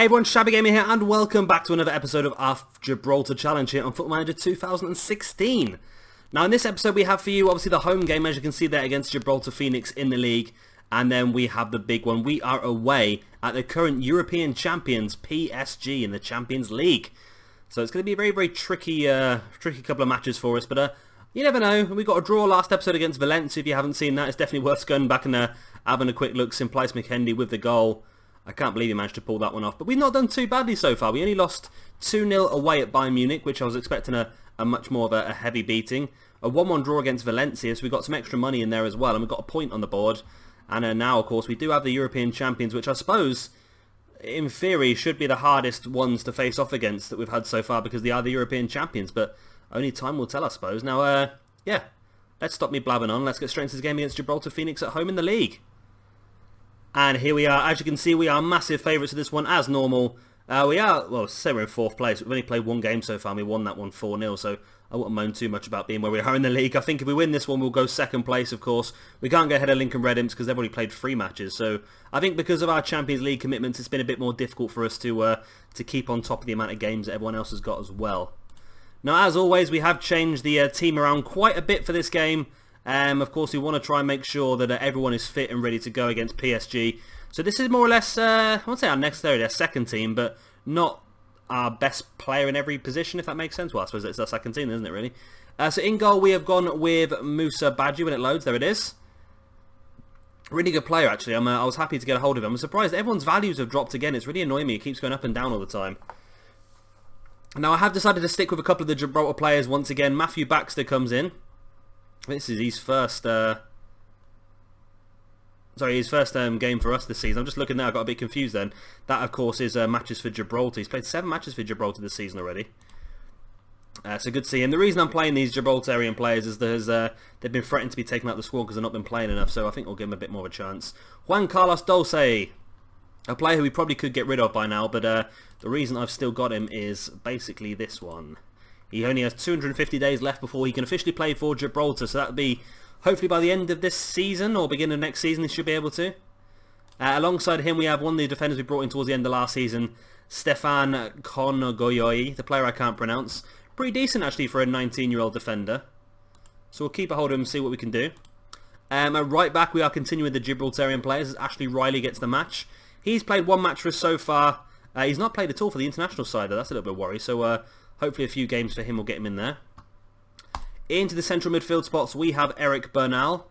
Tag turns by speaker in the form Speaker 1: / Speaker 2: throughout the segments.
Speaker 1: Hey everyone, Shabby Gamer here, and welcome back to another episode of our Gibraltar Challenge here on Football Manager 2016. Now in this episode we have for you obviously the home game, as you can see there, against Gibraltar Phoenix in the league, and then we have the big one. We are away at the current European champions PSG in the Champions League. So it's going to be a very, very tricky couple of matches for us, but you never know. We got a draw last episode against Valencia. If you haven't seen that, it's definitely worth going back and having a quick look. Simplice McKendy with the goal. I can't believe he managed to pull that one off. But we've not done too badly so far. We only lost 2-0 away at Bayern Munich, which I was expecting a much more of a heavy beating. A 1-1 draw against Valencia, so we got some extra money in there as well, and we've got a point on the board. And now, of course, we do have the European champions, which I suppose, in theory, should be the hardest ones to face off against that we've had so far, because they are the European champions. But only time will tell, I suppose. Now, yeah, let's stop me blabbing on. Let's get straight into this game against Gibraltar Phoenix at home in the league. And here we are. As you can see, we are massive favourites of this one, as normal. We are, well, say we're in 4th place. We've only played one game so far, and we won that one 4-0, so I wouldn't moan too much about being where we are in the league. I think if we win this one, we'll go 2nd place, of course. We can't get ahead of Lincoln Red Imps because they've already played 3 matches, so I think because of our Champions League commitments, it's been a bit more difficult for us to keep on top of the amount of games that everyone else has got as well. Now, as always, we have changed the team around quite a bit for this game. Of course, we want to try and make sure that everyone is fit and ready to go against PSG. So this is more or less, I won't say our second team, but not our best player in every position, if that makes sense. Well, I suppose it's our second team, isn't it, really? So in goal, we have gone with Musa Badji when it loads. There it is. Really good player, actually. I was happy to get a hold of him. I'm surprised everyone's values have dropped again. It's really annoying me. It keeps going up and down all the time. Now, I have decided to stick with a couple of the Gibraltar players once again. Matthew Baxter comes in. This is his first... his first game for us this season. I'm just looking now, I got a bit confused then. That, of course, is matches for Gibraltar. He's played 7 matches for Gibraltar this season already. So good to see him. The reason I'm playing these Gibraltarian players is they've been threatened to be taken out of the squad because they've not been playing enough, so I think we'll give them a bit more of a chance. Juan Carlos Dulce, a player who we probably could get rid of by now, but the reason I've still got him is basically this one. He only has 250 days left before he can officially play for Gibraltar, so that would be... hopefully by the end of this season or beginning of next season, he should be able to. Alongside him, we have one of the defenders we brought in towards the end of last season, Stefan Konogoyoi, the player I can't pronounce. Pretty decent, actually, for a 19-year-old defender. So we'll keep a hold of him and see what we can do. At right back, we are continuing the Gibraltarian players as Ashley Riley gets the match. He's played 1 match for us so far. He's not played at all for the international side, though. That's a little bit of a worry. So hopefully a few games for him will get him in there. Into the central midfield spots, we have Eric Bernal.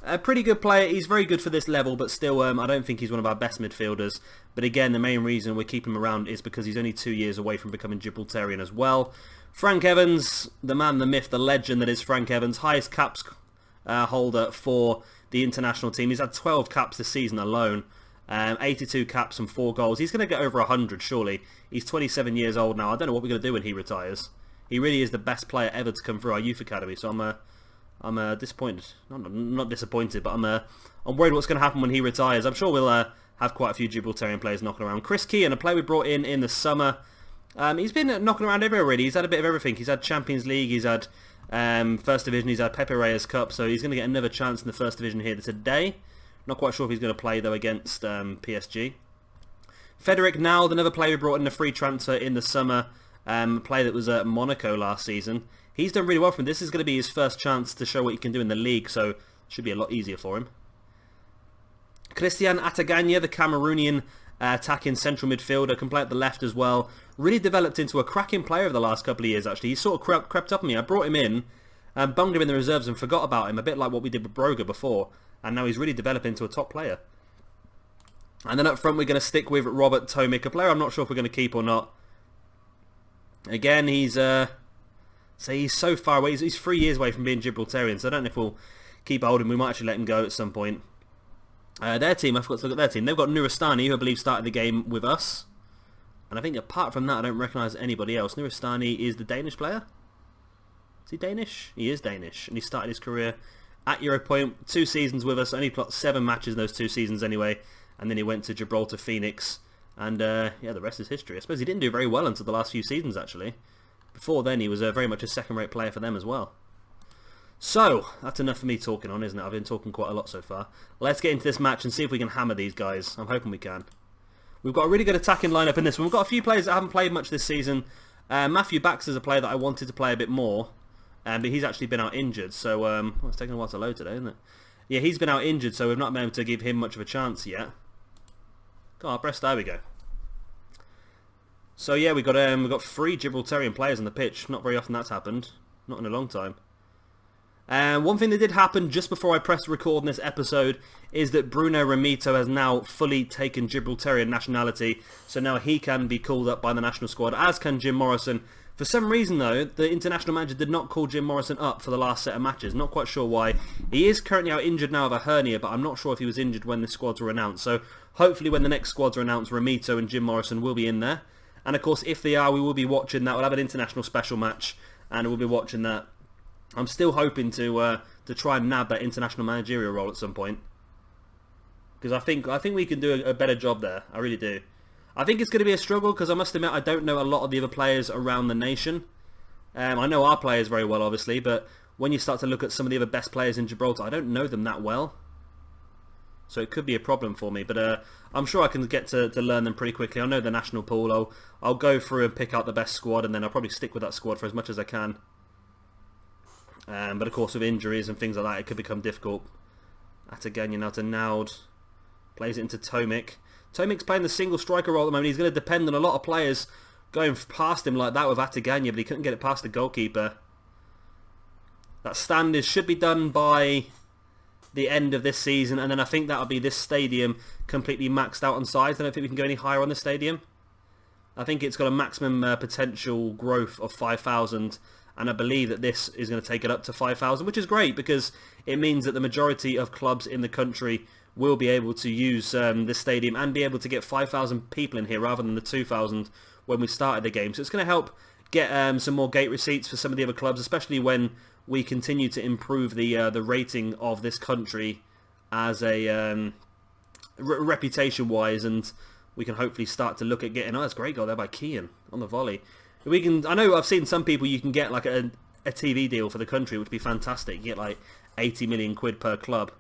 Speaker 1: A pretty good player. He's very good for this level, but still, I don't think he's one of our best midfielders. But again, the main reason we're keeping him around is because he's only 2 years away from becoming Gibraltarian as well. Frank Evans, the man, the myth, the legend that is Frank Evans, highest caps holder for the international team. He's had 12 caps this season alone. 82 caps and 4 goals. He's going to get over 100, surely. He's 27 years old now. I don't know what we're going to do when he retires. He really is the best player ever to come through our youth academy, so I'm disappointed. Not disappointed, but I'm worried what's going to happen when he retires. I'm sure we'll have quite a few Gibraltarian players knocking around. Chris Keane, a player we brought in the summer. He's been knocking around everywhere, really. He's had a bit of everything. He's had Champions League, he's had First Division, he's had Pepe Reyes Cup, so he's going to get another chance in the First Division here today. Not quite sure if he's going to play, though, against PSG. Frederick Nald, another player we brought in a free transfer in the summer. Player that was at Monaco last season. He's done really well for him. This is going to be his first chance to show what he can do in the league, so it should be a lot easier for him. Christian Ataganya, the Cameroonian attacking central midfielder, can play at the left as well. Really developed into a cracking player over the last couple of years, actually. He's sort of crept up on me. I brought him in, bunged him in the reserves and forgot about him, a bit like what we did with Broga before, and now he's really developed into a top player. And then up front, we're going to stick with Robert Tomic, a player I'm not sure if we're going to keep or not. Again, he's so far away. He's 3 years away from being Gibraltarian, so I don't know if we'll keep hold of him. We might actually let him go at some point. Their team, I forgot to look at their team. They've got Nuristani, who I believe started the game with us. And I think apart from that, I don't recognise anybody else. Nuristani is the Danish player. Is he Danish? He is Danish, and he started his career at Europa Point. 2 seasons with us, only played 7 matches in those 2 seasons anyway. And then he went to Gibraltar Phoenix. And yeah, the rest is history. I suppose he didn't do very well until the last few seasons, actually. Before then, he was very much a second-rate player for them as well. So, that's enough for me talking on, isn't it? I've been talking quite a lot so far. Let's get into this match and see if we can hammer these guys. I'm hoping we can. We've got a really good attacking lineup in this one. We've got a few players that haven't played much this season. Matthew Baxter's a player that I wanted to play a bit more, but he's actually been out injured. So well, it's taking a while to load today, isn't it? Yeah, he's been out injured, so we've not been able to give him much of a chance yet. Go on, press. There we go. So yeah, we've got 3 Gibraltarian players on the pitch. Not very often that's happened. Not in a long time. One thing that did happen just before I pressed record in this episode is that Bruno Ramito has now fully taken Gibraltarian nationality, so now he can be called up by the national squad, as can Jim Morrison. For some reason though, the international manager did not call Jim Morrison up for the last set of matches. Not quite sure why. He is currently out injured now of a hernia, but I'm not sure if he was injured when the squads were announced. So hopefully when the next squads are announced, Ramito and Jim Morrison will be in there. And of course, if they are, we will be watching that. We'll have an international special match, and we'll be watching that. I'm still hoping to try and nab that international managerial role at some point, because I think we can do a better job there. I really do. I think it's going to be a struggle because I must admit I don't know a lot of the other players around the nation. I know our players very well, obviously, but when you start to look at some of the other best players in Gibraltar, I don't know them that well. So it could be a problem for me, but I'm sure I can get to learn them pretty quickly. I know the national pool. I'll go through and pick out the best squad, and then I'll probably stick with that squad for as much as I can. But of course with injuries and things like that, it could become difficult. Ataganyan now to Naud. Plays it into Tomic. Tomic's playing the single striker role at the moment. He's going to depend on a lot of players going past him like that with Ataganyan, but he couldn't get it past the goalkeeper. That stand should be done by the end of this season, and then I think that'll be this stadium completely maxed out on size. I don't think we can go any higher on the stadium. I think it's got a maximum potential growth of 5,000, and I believe that this is going to take it up to 5,000, which is great because it means that the majority of clubs in the country will be able to use this stadium and be able to get 5,000 people in here rather than the 2,000 when we started the game. So it's going to help get some more gate receipts for some of the other clubs, especially when we continue to improve the rating of this country as a reputation-wise, and we can hopefully start to look at getting... Oh, that's a great goal there by Keane on the volley. We can. I know I've seen some people, you can get like a TV deal for the country, which would be fantastic. You get like 80 million quid per club.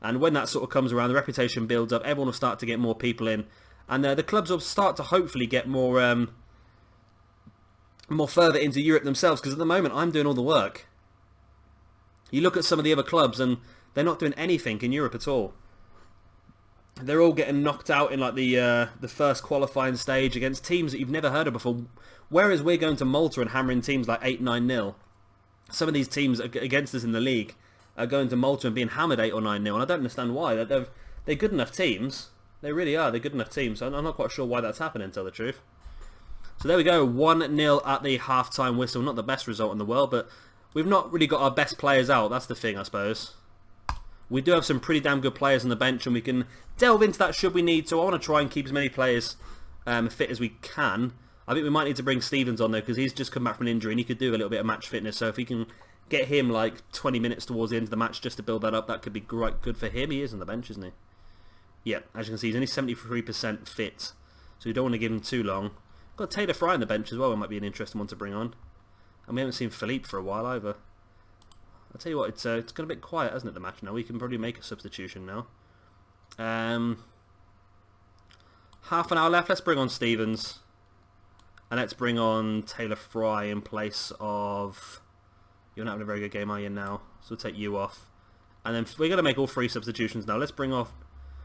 Speaker 1: And when that sort of comes around, the reputation builds up, everyone will start to get more people in. And the clubs will start to hopefully get more further into Europe themselves, because at the moment I'm doing all the work. You look at some of the other clubs and they're not doing anything in Europe at all. They're all getting knocked out in like the first qualifying stage against teams that you've never heard of before. Whereas we're going to Malta and hammering teams like 8-9-0. Some of these teams against us in the league are going to Malta and being hammered 8 or 9-0, and I don't understand why. They're good enough teams. They really are. They're good enough teams. So I'm not quite sure why that's happening, to tell the truth. So there we go. 1-0 at the half-time whistle. Not the best result in the world, but we've not really got our best players out. That's the thing, I suppose. We do have some pretty damn good players on the bench, and we can delve into that should we need to. I want to try and keep as many players fit as we can. I think we might need to bring Stevens on though, because he's just come back from an injury and he could do a little bit of match fitness. So if we can get him like 20 minutes towards the end of the match just to build that up, that could be quite good for him. He is on the bench, isn't he? Yeah, as you can see, he's only 73% fit, so you don't want to give him too long. Got Taylor Fry on the bench as well, it might be an interesting one to bring on. And we haven't seen Philippe for a while either. I'll tell you what, it's got a bit quiet, hasn't it, the match now? We can probably make a substitution now. Half an hour left, let's bring on Stevens. And let's bring on Taylor Fry in place of... You're not having a very good game, are you, now? So we'll take you off. And then we're going to make all 3 substitutions now. Let's bring off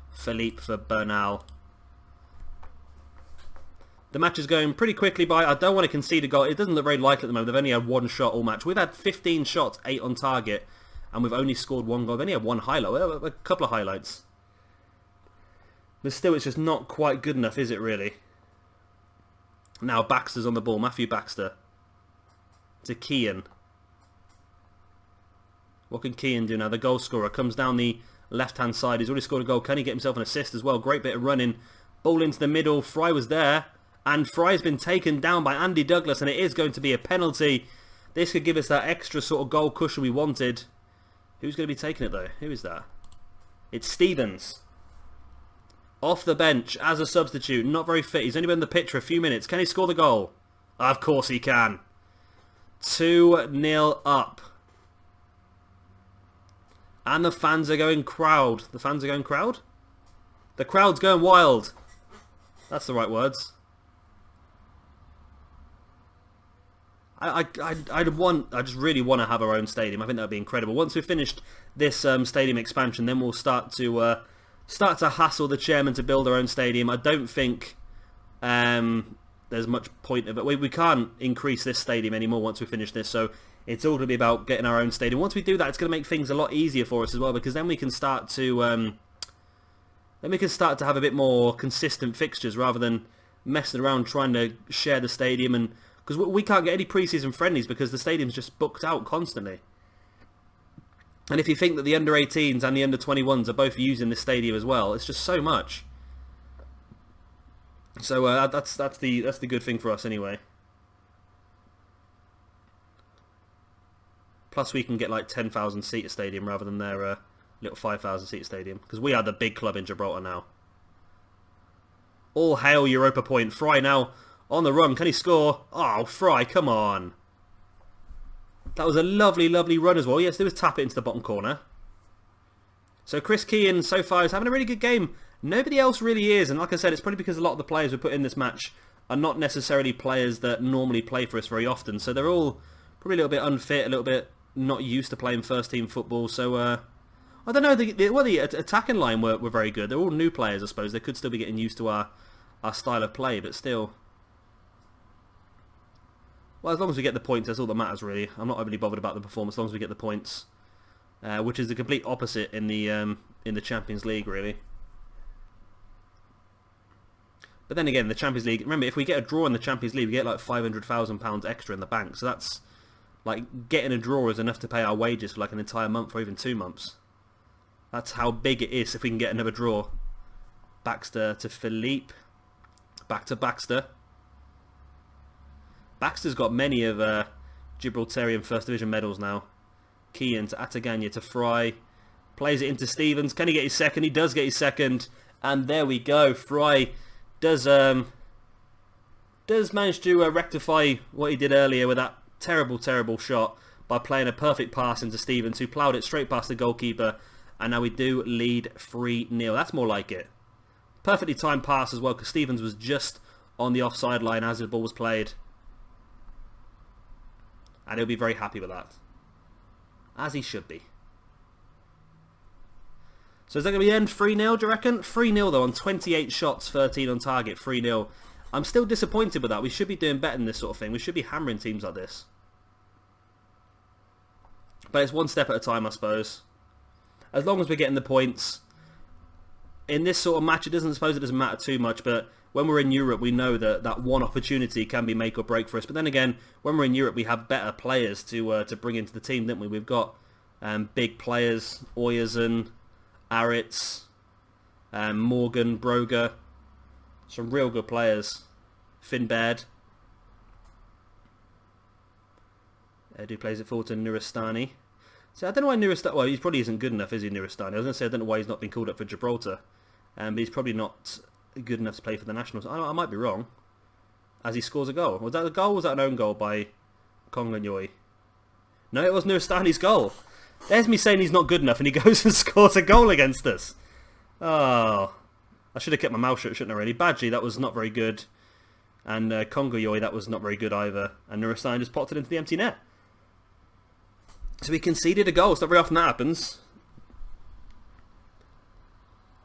Speaker 1: Philippe for Bernal. The match is going pretty quickly by. I don't want to concede a goal. It doesn't look very likely at the moment. They've only had 1 shot all match. We've had 15 shots, 8 on target, and we've only scored 1 goal. We've only had 1 highlight. Well, a couple of highlights. But still, it's just not quite good enough, is it, really? Now Baxter's on the ball. Matthew Baxter. To Keane. What can Keane do now? The goal scorer comes down the left-hand side. He's already scored a goal. Can he get himself an assist as well? Great bit of running. Ball into the middle. Fry was there. And Fry's been taken down by Andy Douglas, and it is going to be a penalty. This could give us that extra sort of goal cushion we wanted. Who's going to be taking it, though? Who is that? It's Stevens. Off the bench as a substitute. Not very fit. He's only been on the pitch for a few minutes. Can he score the goal? Of course he can. 2-0 up. And the fans are going crowd. The fans are going crowd? The crowd's going wild. That's the right words. I just really want to have our own stadium. I think that would be incredible. Once we've finished this stadium expansion, then we'll start to hassle the chairman to build our own stadium. I don't think there's much point of it. We can't increase this stadium anymore once we finish this, so it's all going to be about getting our own stadium. Once we do that, it's going to make things a lot easier for us as well, because then we can start to have a bit more consistent fixtures rather than messing around trying to share the stadium, and because we can't get any pre-season friendlies because the stadium's just booked out constantly. And if you think that the under-18s and the under-21s are both using this stadium as well, it's just so much. So that's the good thing for us anyway. Plus we can get like 10,000 seat stadium rather than their little 5,000 seat stadium, because we are the big club in Gibraltar now. All hail Europa Point. Fry now on the run. Can he score? Oh, Fry, come on. That was a lovely, lovely run as well. Yes, there was tap it into the bottom corner. So Chris Keane so far is having a really good game. Nobody else really is, and like I said, it's probably because a lot of the players we put in this match are not necessarily players that normally play for us very often. So they're all probably a little bit unfit, a little bit not used to playing first team football. So I don't know. The attacking line were very good. They're all new players, I suppose. They could still be getting used to our style of play, but still. Well, as long as we get the points, that's all that matters, really. I'm not overly bothered about the performance, as long as we get the points, which is the complete opposite in the Champions League, really. But then again, the Champions League. Remember, if we get a draw in the Champions League, we get like £500,000 extra in the bank. So that's like getting a draw is enough to pay our wages for like an entire month or even 2 months. That's how big it is if we can get another draw. Baxter to Philippe. Back to Baxter. Baxter's got many of Gibraltarian First Division medals now. Keane to Ataganya to Fry. Plays it into Stevens. Can he get his second? He does get his second. And there we go. Fry does manage to rectify what he did earlier with that terrible, terrible shot by playing a perfect pass into Stevens, who ploughed it straight past the goalkeeper. And now we do lead 3-0. That's more like it. Perfectly timed pass as well, because Stevens was just on the offside line as the ball was played. And he'll be very happy with that. As he should be. So is that going to be the end? 3-0, do you reckon? 3-0 though, on 28 shots, 13 on target, 3-0. I'm still disappointed with that. We should be doing better than this sort of thing. We should be hammering teams like this. But it's one step at a time, I suppose. As long as we're getting the points. In this sort of match, it doesn't matter too much, but when we're in Europe, we know that that one opportunity can be make or break for us. But then again, when we're in Europe, we have better players to bring into the team, don't we? We've got big players, Oyerson, Aritz, Morgan, Broger. Some real good players. Finn Baird. Edu plays it forward to Nuristani. So I don't know why Nuristani... Well, he probably isn't good enough, is he, Nuristani? I was going to say, I don't know why he's not been called up for Gibraltar. But he's probably not good enough to play for the Nationals. I might be wrong. As he scores a goal. Was that a goal or was that an own goal by Konganyoy? No, it was Nuristani's goal. There's me saying he's not good enough and he goes and scores a goal against us. Oh. I should have kept my mouth shut, shouldn't I, really? Badji, that was not very good. And Konganyoy, that was not very good either. And Nuristani just popped it into the empty net. So we conceded a goal. It's not very often that happens.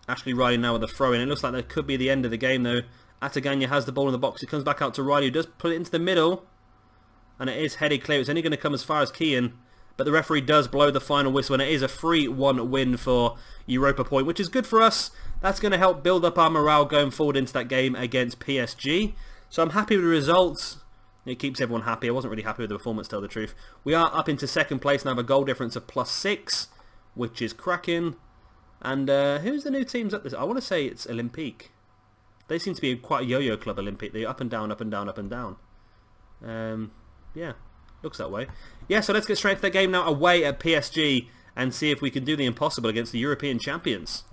Speaker 1: Ashley Riley now with a throw in. It looks like that could be the end of the game though. Ataganya has the ball in the box. It comes back out to Riley, who does put it into the middle. And it is headed clear. It's only going to come as far as Keane. But the referee does blow the final whistle. And it is a 3-1 win for Europa Point, which is good for us. That's going to help build up our morale going forward into that game against PSG. So I'm happy with the results. It keeps everyone happy. I wasn't really happy with the performance, to tell the truth. We are up into second place now, have a goal difference of +6, which is cracking. And who's the new teams up this? I want to say it's Olympique. They seem to be quite a yo-yo club, Olympique. They're up and down, up and down, up and down. Yeah, looks that way. Yeah, so let's get straight to the game now away at PSG and see if we can do the impossible against the European champions.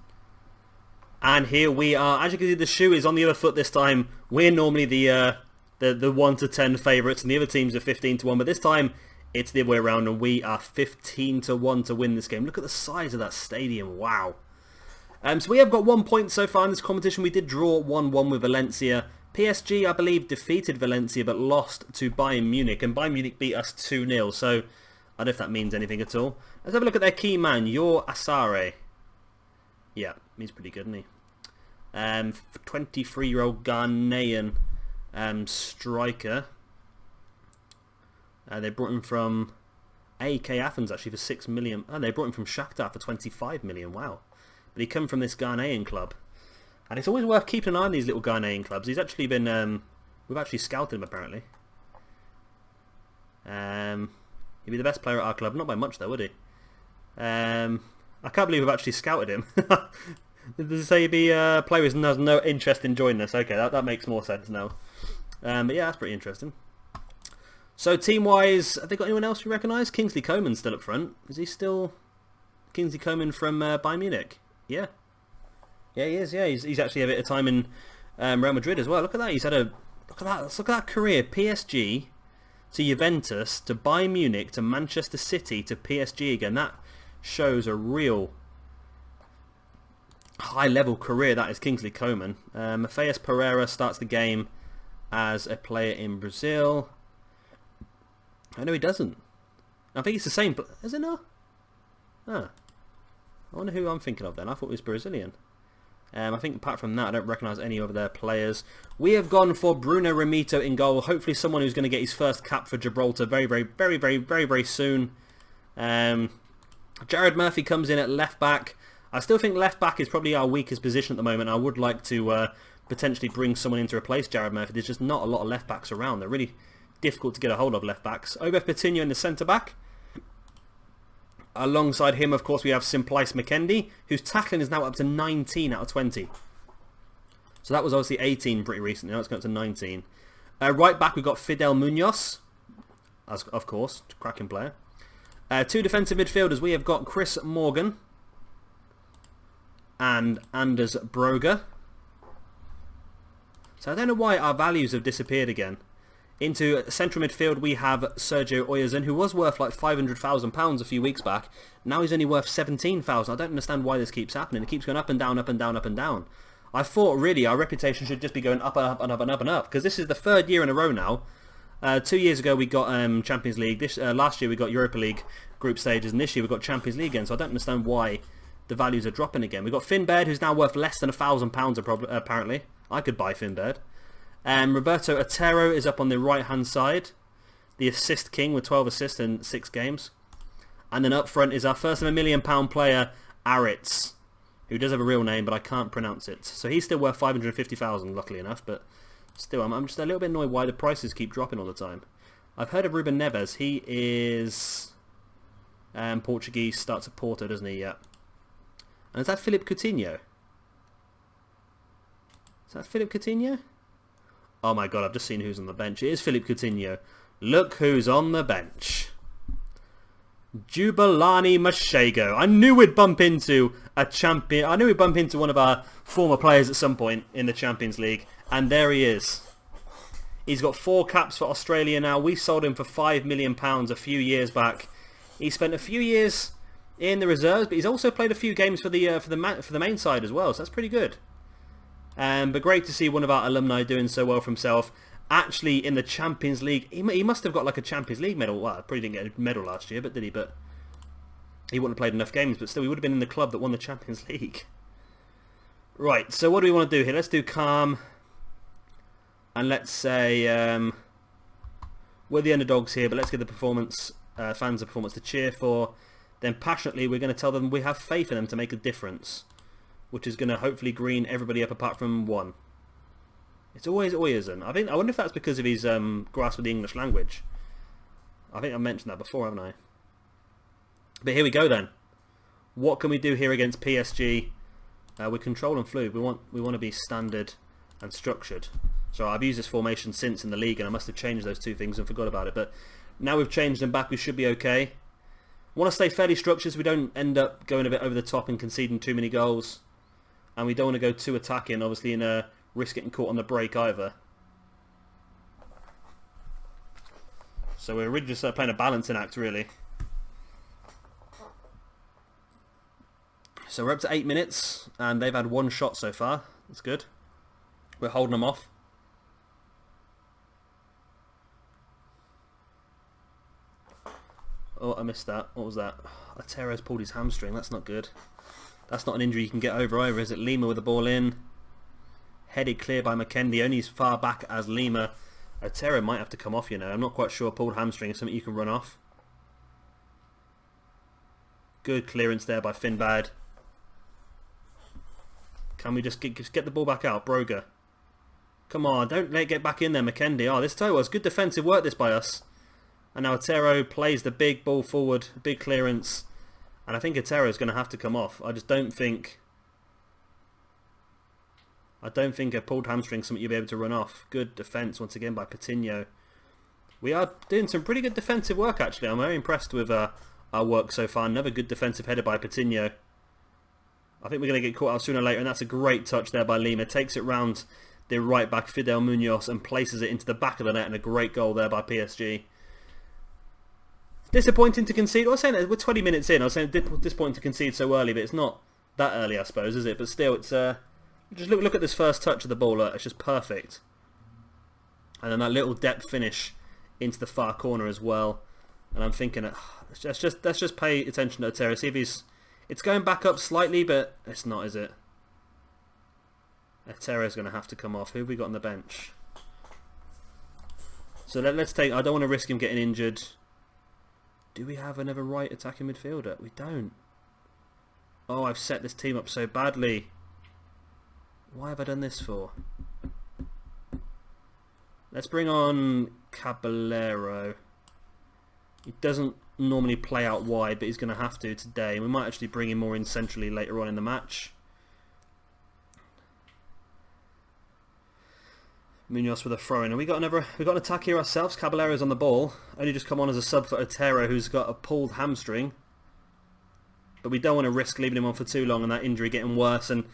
Speaker 1: And here we are. As you can see, the shoe is on the other foot this time. We're normally the 1 to 10 favourites, and the other teams are 15 to 1. But this time, it's the other way around, and we are 15 to 1 to win this game. Look at the size of that stadium. Wow. So we have got 1 point so far in this competition. We did draw 1-1 with Valencia. PSG, I believe, defeated Valencia but lost to Bayern Munich. And Bayern Munich beat us 2-0. So I don't know if that means anything at all. Let's have a look at their key man, Yor Asare. Yeah, he's pretty good, isn't he? 23-year-old Ghanaian striker. They brought him from AEK Athens actually for 6 million. Oh, they brought him from Shakhtar for 25 million. Wow. But he come from this Ghanaian club. And it's always worth keeping an eye on these little Ghanaian clubs. He's actually been... we've actually scouted him, apparently. He'd be the best player at our club. Not by much, though, would he? I can't believe we've actually scouted him. Does it say he'd be a player who has no interest in joining us? Okay, that makes more sense now. But yeah, that's pretty interesting. So team-wise, have they got anyone else we recognise? Kingsley Coman's still up front. Is he still... Kingsley Coman from Bayern Munich? Yeah. Yeah, he is. Yeah, he's actually had a bit of time in Real Madrid as well. Look at that. He's had a look at that career. PSG to Juventus to Bayern Munich to Manchester City to PSG again. That shows a real high-level career. That is Kingsley Coman. Matheus Pereira starts the game as a player in Brazil. I know he doesn't. I think it's the same. Is it not? Ah. I wonder who I'm thinking of then. I thought it was Brazilian. I think apart from that, I don't recognise any of their players. We have gone for Bruno Ramito in goal. Hopefully someone who's going to get his first cap for Gibraltar very soon. Jared Murphy comes in at left back. I still think left back is probably our weakest position at the moment. I would like to potentially bring someone in to replace Jared Murphy. There's just not a lot of left backs around. They're really difficult to get a hold of, left backs. Obef Coutinho in the centre back. Alongside him, of course, we have Simplice McKendy, whose tackling is now up to 19 out of 20. So that was obviously 18 pretty recently. Now it's gone up to 19. Right back, we've got Fidel Munoz, as of course, cracking player. Two defensive midfielders, we have got Chris Morgan and Anders Broger. So I don't know why our values have disappeared again. Into central midfield, we have Sergio Oyazun, who was worth like £500,000 a few weeks back. Now he's only worth £17,000. I don't understand why this keeps happening. It keeps going up and down, up and down, up and down. I thought really our reputation should just be going up and up and up and up and up, because this is the third year in a row now. 2 years ago we got Champions League. Last year we got Europa League group stages, and this year we got Champions League again. So I don't understand why the values are dropping again. We've got Finn Baird, who's now worth less than £1,000 apparently. I could buy Finn Baird. Roberto Otero is up on the right hand side, the assist king with 12 assists in 6 games. And then up front is our first of £1 million player, Aritz, who does have a real name but I can't pronounce it. So he's still worth 550,000 luckily enough, but still I'm just a little bit annoyed why the prices keep dropping all the time. I've heard of Ruben Neves. He is Portuguese, starts at Porto, doesn't he? Yeah. And is that Philippe Coutinho? Is that Philippe Coutinho? Oh my god, I've just seen who's on the bench. It is Philippe Coutinho. Look who's on the bench. Jubilani Mashego. I knew we'd bump into a champion. I knew we'd bump into one of our former players at some point in the Champions League. And there he is. He's got 4 caps for Australia now. We sold him for £5 million a few years back. He spent a few years in the reserves, but he's also played a few games for the main side as well. So that's pretty good. But great to see one of our alumni doing so well for himself. Actually, in the Champions League, he must have got like a Champions League medal. Well, probably didn't get a medal last year, but did he? But he wouldn't have played enough games. But still, he would have been in the club that won the Champions League. Right. So what do we want to do here? Let's do calm, and let's say we're the underdogs here, but let's give the fans a performance to cheer for. Then passionately, we're going to tell them we have faith in them to make a difference, which is going to hopefully green everybody up apart from one. It's always Oyazun. I wonder if that's because of his grasp of the English language. I think I mentioned that before, haven't I? But here we go then. What can we do here against PSG? We control and fluid. We want to be standard and structured. So I've used this formation since in the league, and I must have changed those two things and forgot about it. But now we've changed them back, we should be okay. Want to stay fairly structured so we don't end up going a bit over the top and conceding too many goals. And we don't want to go too attacking, obviously, and risk getting caught on the break either. So we're really just playing a balancing act, really. So we're up to 8 minutes, and they've had 1 shot so far. That's good. We're holding them off. Oh, I missed that. What was that? Otero's pulled his hamstring. That's not good. That's not an injury you can get over either, is it? Lima with the ball in. Headed clear by McKendy. Only as far back as Lima. Otero might have to come off, you know. I'm not quite sure. Pulled hamstring is something you can run off. Good clearance there by Finbad. Can we just get the ball back out? Broga. Come on, don't let it get back in there, McKendy. Oh, this was good defensive work this by us. And now Otero plays the big ball forward, big clearance. And I think Otero is going to have to come off. I just don't think... I don't think a pulled hamstring is something you'll be able to run off. Good defence once again by Coutinho. We are doing some pretty good defensive work actually. I'm very impressed with our work so far. Another good defensive header by Coutinho. I think we're going to get caught out sooner or later, and that's a great touch there by Lima. Takes it round the right back Fidel Munoz and places it into the back of the net, and a great goal there by PSG. Disappointing to concede. I was saying that we're 20 minutes in. I was saying disappointing to concede so early, but it's not that early, I suppose, is it? But still, it's just look at this first touch of the ball. It's just perfect, and then that little depth finish into the far corner as well. And I'm thinking, let's just pay attention to Otero. See if it's going back up slightly, but it's not, is it? Otero's going to have to come off. Who have we got on the bench? So let's take... I don't want to risk him getting injured. Do we have another right attacking midfielder? We don't. Oh, I've set this team up so badly. Why have I done this for? Let's bring on Caballero. He doesn't normally play out wide, but he's going to have to today. We might actually bring him more in centrally later on in the match. Munoz with a throw-in. And we got an attack here ourselves. Caballero's on the ball. Only just come on as a sub for Otero, who's got a pulled hamstring. But we don't want to risk leaving him on for too long and that injury getting worse. And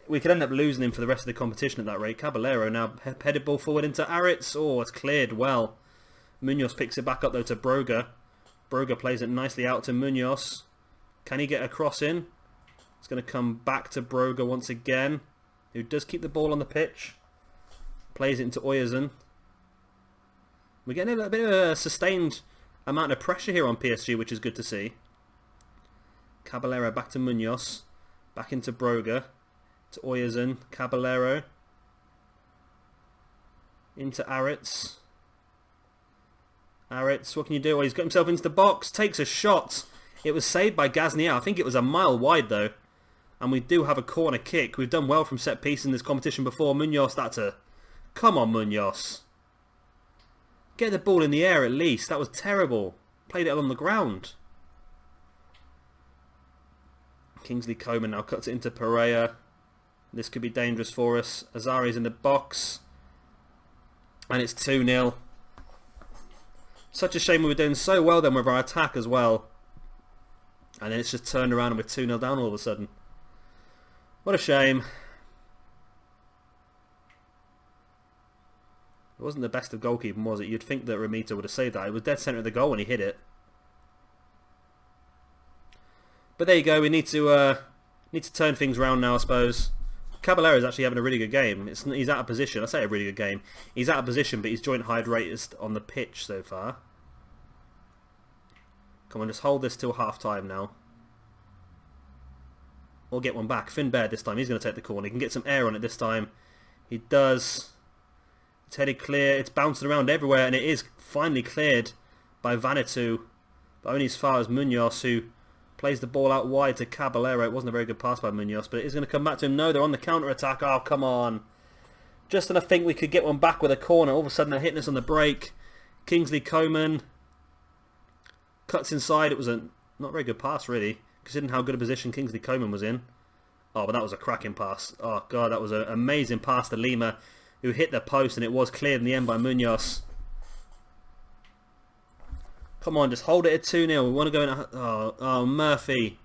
Speaker 1: we could end up losing him for the rest of the competition at that rate. Caballero now headed ball forward into Aritz. Oh, it's cleared well. Munoz picks it back up though to Broga. Broga plays it nicely out to Munoz. Can he get a cross in? It's going to come back to Broga once again, who does keep the ball on the pitch. Plays it into Oyazun. We're getting a bit of a sustained amount of pressure here on PSG, which is good to see. Caballero back to Munoz. Back into Broga. To Oyazun. Caballero. Into Aritz. Aritz, what can you do? Oh, he's got himself into the box. Takes a shot. It was saved by Gaznia. I think it was a mile wide though. And we do have a corner kick. We've done well from set piece in this competition before. Munoz, that's a... Come on, Munoz. Get the ball in the air at least. That was terrible. Played it on the ground. Kingsley Coman now cuts it into Pereira. This could be dangerous for us. Azari's in the box. And it's 2-0. Such a shame we were doing so well then with our attack as well. And then it's just turned around and we're 2-0 down all of a sudden. What a shame. It wasn't the best of goalkeeping, was it? You'd think that Ramita would have saved that. It was dead centre of the goal when he hit it. But there you go. We need to turn things around now, I suppose. Caballero is actually having a really good game. He's out of position. I say a really good game. He's out of position, but he's joint height rated on the pitch so far. Come on, just hold this till half time now. Or get one back. Finn Baird this time. He's going to take the corner. He can get some air on it this time. He does. It's headed clear. It's bouncing around everywhere, and it is finally cleared by Vanuatu, but only as far as Munoz, who plays the ball out wide to Caballero. It wasn't a very good pass by Munoz, but it is going to come back to him. No, they're on the counter-attack. Oh, come on. Just when I think we could get one back with a corner, all of a sudden they're hitting us on the break. Kingsley Coman cuts inside. It was a not very good pass, really, considering how good a position Kingsley Coman was in. Oh, but that was a cracking pass. Oh, God, that was an amazing pass to Lima, who hit the post, and it was cleared in the end by Munoz. Come on, just hold it at 2-0. We want to go in... Oh, Murphy.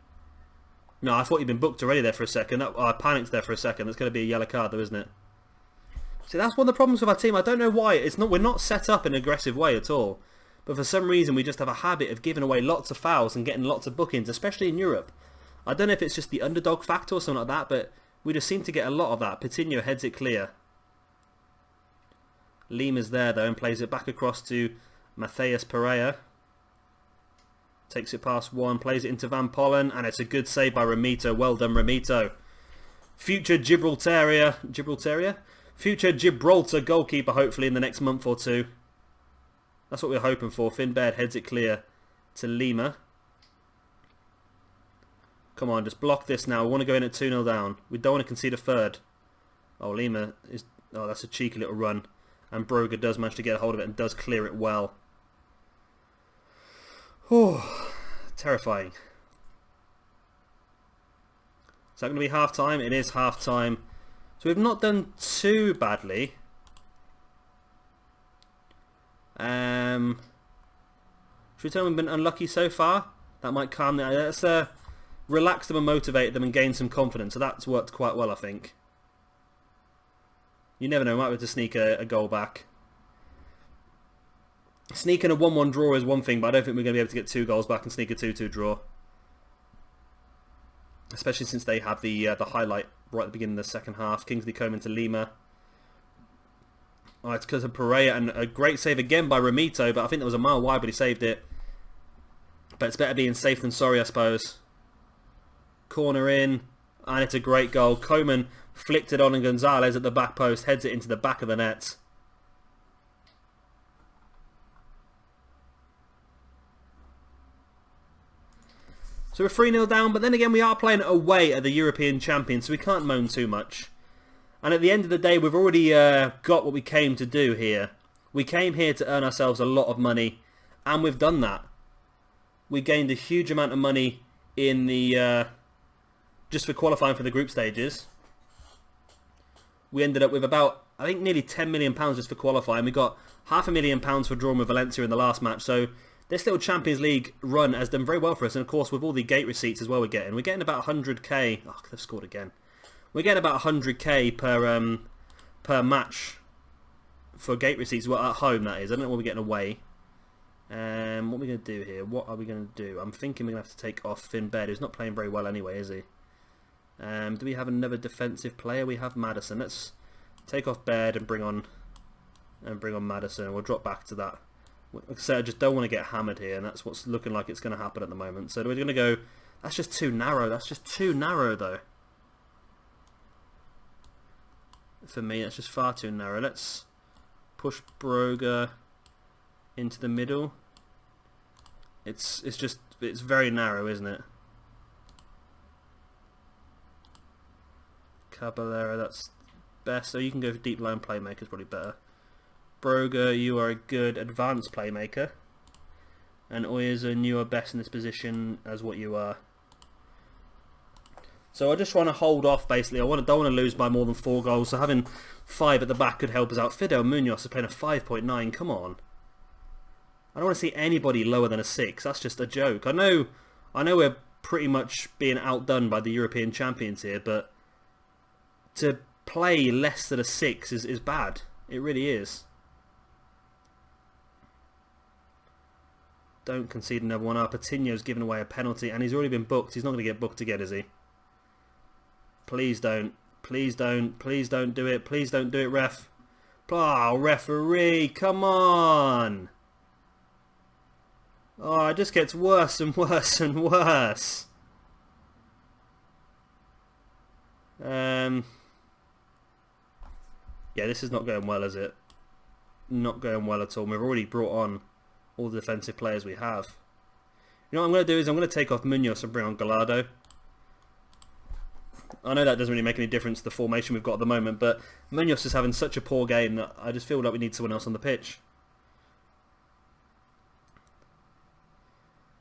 Speaker 1: No, I thought you'd been booked already there for a second. I panicked there for a second. That's going to be a yellow card, though, isn't it? See, that's one of the problems with our team. I don't know why. We're not set up in an aggressive way at all. But for some reason, we just have a habit of giving away lots of fouls and getting lots of bookings, especially in Europe. I don't know if it's just the underdog factor or something like that, but we just seem to get a lot of that. Coutinho heads it clear. Lima's there though and plays it back across to Matheus Pereira. Takes it past one, plays it into Van Pollen, and it's a good save by Ramito. Well done, Ramito. Future Gibraltarian? Future Gibraltar goalkeeper, hopefully, in the next month or two. That's what we're hoping for. Finn Baird heads it clear to Lima. Come on, just block this now. We want to go in at 2-0 down. We don't want to concede a third. Oh, Lima is... Oh, that's a cheeky little run. And Broga does manage to get a hold of it and does clear it well. Oh, terrifying. Is that going to be half-time? It is half-time. So we've not done too badly. Should we tell them we've been unlucky so far? That might calm them. Let's relax them and motivate them and gain some confidence. So that's worked quite well, I think. You never know, we might be able to sneak a goal back. Sneaking a 1-1 draw is one thing, but I don't think we're going to be able to get 2 goals back and sneak a 2-2 draw. Especially since they have the highlight right at the beginning of the second half. Kingsley Coman to Lima. Oh, it's because of Pereira, and a great save again by Ramito, but I think that was a mile wide, but he saved it. But it's better being safe than sorry, I suppose. Corner in, and it's a great goal. Coman flicked it on, and Gonzalez at the back post heads it into the back of the net. So we're 3-0 down, but then again we are playing away at the European champions, so we can't moan too much. And at the end of the day, we've already got what we came to do here. We came here to earn ourselves a lot of money, and we've done that. We gained a huge amount of money in the just for qualifying for the group stages. We ended up with about, I think, nearly £10 million just for qualifying. We got £500,000 for drawing with Valencia in the last match, so this little Champions League run has done very well for us, and of course with all the gate receipts as well we're getting about 100k. Oh, they've scored again. We're getting about 100k per match for gate receipts. Well, at home that is. I don't know what we're getting away. What are we going to do here? What are we going to do? I'm thinking we're going to have to take off Finn Baird, who's not playing very well anyway, is he? Do we have another defensive player? We have Madison. Let's take off Baird and bring on Madison. We'll drop back to that. So I just don't want to get hammered here, and that's what's looking like it's going to happen at the moment. So we're going to go... That's just too narrow. That's just too narrow, though. For me, that's just far too narrow. Let's push Broga into the middle. It's very narrow, isn't it? Caballero, that's best. So you can go for deep line playmaker, is probably better. Broga, you are a good advanced playmaker. And Oyazun, you are best in this position as what you are. So I just want to hold off, basically. Don't want to lose by more than 4 goals. So having 5 at the back could help us out. Fidel Munoz is playing a 5.9. Come on. I don't want to see anybody lower than a 6. That's just a joke. I know we're pretty much being outdone by the European champions here, but to play less than a 6 is bad. It really is. Don't concede another one. Patino's given away a penalty, and he's already been booked. He's not going to get booked again, is he? Please don't. Please don't. Please don't do it. Please don't do it, ref. Oh, referee, come on. Oh, it just gets worse and worse and worse. Yeah, this is not going well, is it? Not going well at all. We've already brought on all the defensive players we have. You know what I'm going to do is I'm going to take off Munoz and bring on Gallardo. I know that doesn't really make any difference to the formation we've got at the moment, but Munoz is having such a poor game that I just feel like we need someone else on the pitch.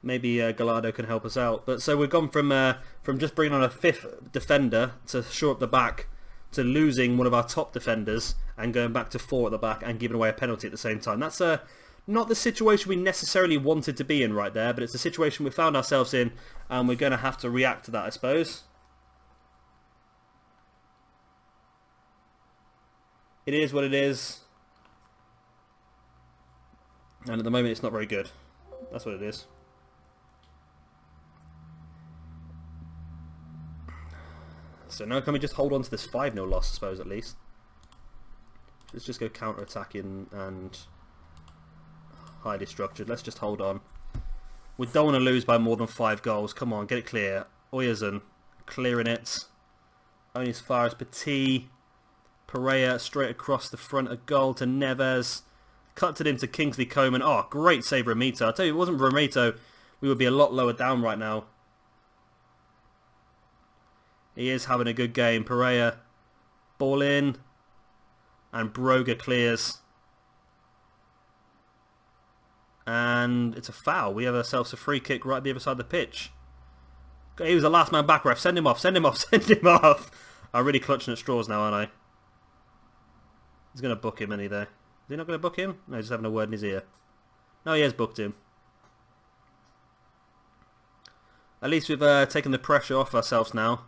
Speaker 1: Maybe Gallardo can help us out. But so we've gone from just bringing on a 5th defender to shore up the back to losing one of our top defenders and going back to 4 at the back and giving away a penalty at the same time. That's not the situation we necessarily wanted to be in right there, but it's a situation we found ourselves in, and we're going to have to react to that, I suppose. It is what it is. And at the moment it's not very good. That's what it is. So now can we just hold on to this 5-0 loss, I suppose, at least? Let's just go counter-attacking and highly structured. Let's just hold on. We don't want to lose by more than 5 goals. Come on, get it clear. Oyerson clearing it. Only as far as Petit. Pereira straight across the front of goal to Neves. Cuts it into Kingsley Coman. Oh, great save, Romito. I tell you, if it wasn't for Romito, we would be a lot lower down right now. He is having a good game. Pereira, ball in. And Broga clears. And it's a foul. We have ourselves a free kick right at the other side of the pitch. He was the last man back, ref. Send him off, send him off, send him off. I'm really clutching at straws now, aren't I? He's going to book him, isn't he, there? Is he not going to book him? No, he's just having a word in his ear. No, he has booked him. At least we've taken the pressure off ourselves now.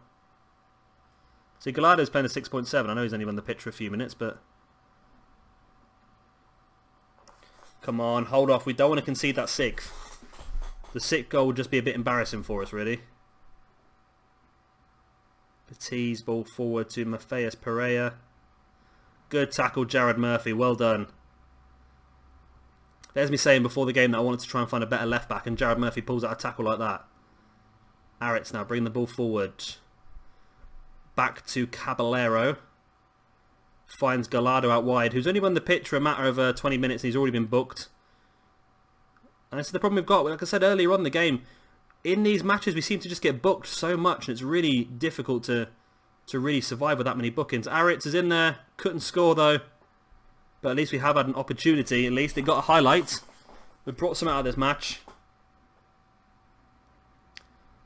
Speaker 1: See, Gallardo's playing a 6.7. I know he's only on the pitch for a few minutes, but... Come on, hold off. We don't want to concede that 6th. The 6th goal would just be a bit embarrassing for us, really. Petit's ball forward to Matthias Pereira. Good tackle, Jared Murphy. Well done. There's me saying before the game that I wanted to try and find a better left back, and Jared Murphy pulls out a tackle like that. Aritz now bringing the ball forward. Back to Caballero. Finds Gallardo out wide, who's only on the pitch for a matter of 20 minutes and he's already been booked. And this is the problem we've got. Like I said earlier on in the game, in these matches we seem to just get booked so much and it's really difficult to really survive with that many bookings. Aritz is in there, couldn't score though. But at least we have had an opportunity, at least. It got a highlight. We've brought some out of this match.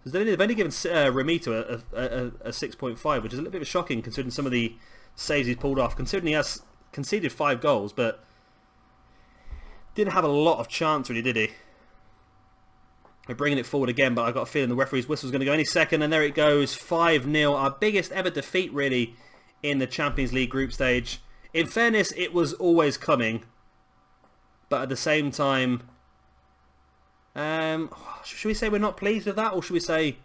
Speaker 1: They've only given Romito a 6.5, which is a little bit shocking considering some of the saves he's pulled off. Considering he has conceded 5 goals, but didn't have a lot of chance really, did he? We're bringing it forward again, but I got a feeling the referee's whistle's going to go any second, and there it goes, 5-0. Our biggest ever defeat, really, in the Champions League group stage. In fairness, it was always coming, but at the same time... should we say we're not pleased with that, or should we say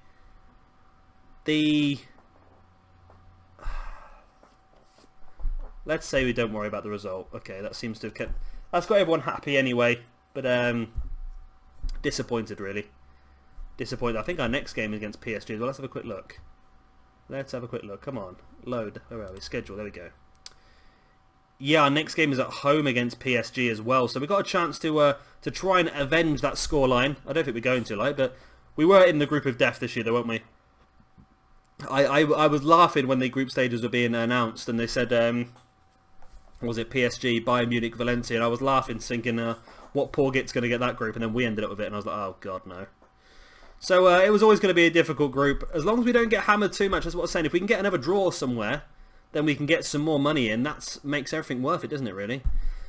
Speaker 1: the... Let's say we don't worry about the result. Okay, that seems to have kept... That's got everyone happy anyway, but disappointed really. Disappointed. I think our next game is against PSG as well. Let's have a quick look. Let's have a quick look. Come on. Load. Where are we? Schedule. There we go. Yeah, our next game is at home against PSG as well. So we got a chance to try and avenge that scoreline. I don't think we're going to, like, but we were in the group of death this year, though, weren't we? I was laughing when the group stages were being announced, and they said, was it PSG, Bayern Munich, Valencia? And I was laughing, thinking, what poor git's going to get that group? And then we ended up with it, and I was like, oh god, no. So it was always going to be a difficult group. As long as we don't get hammered too much, that's what I was saying. If we can get another draw somewhere, then we can get some more money in. That makes everything worth it, doesn't it, really?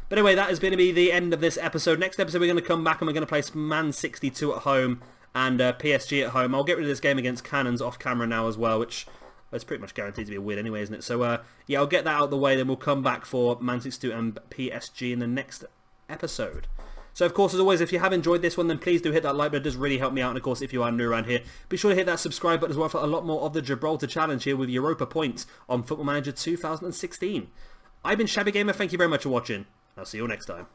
Speaker 1: But anyway, that is going to be the end of this episode. Next episode, we're going to come back and we're going to play Man 62 at home and PSG at home. I'll get rid of this game against Cannons off camera now as well, which is pretty much guaranteed to be a win anyway, isn't it? So, yeah, I'll get that out of the way, then we'll come back for Man 62 and PSG in the next episode. So, of course, as always, if you have enjoyed this one, then please do hit that like button. It does really help me out. And, of course, if you are new around here, be sure to hit that subscribe button as well for a lot more of the Gibraltar Challenge here with Europa Point on Football Manager 2016. I've been Shabby Gamer. Thank you very much for watching. I'll see you all next time.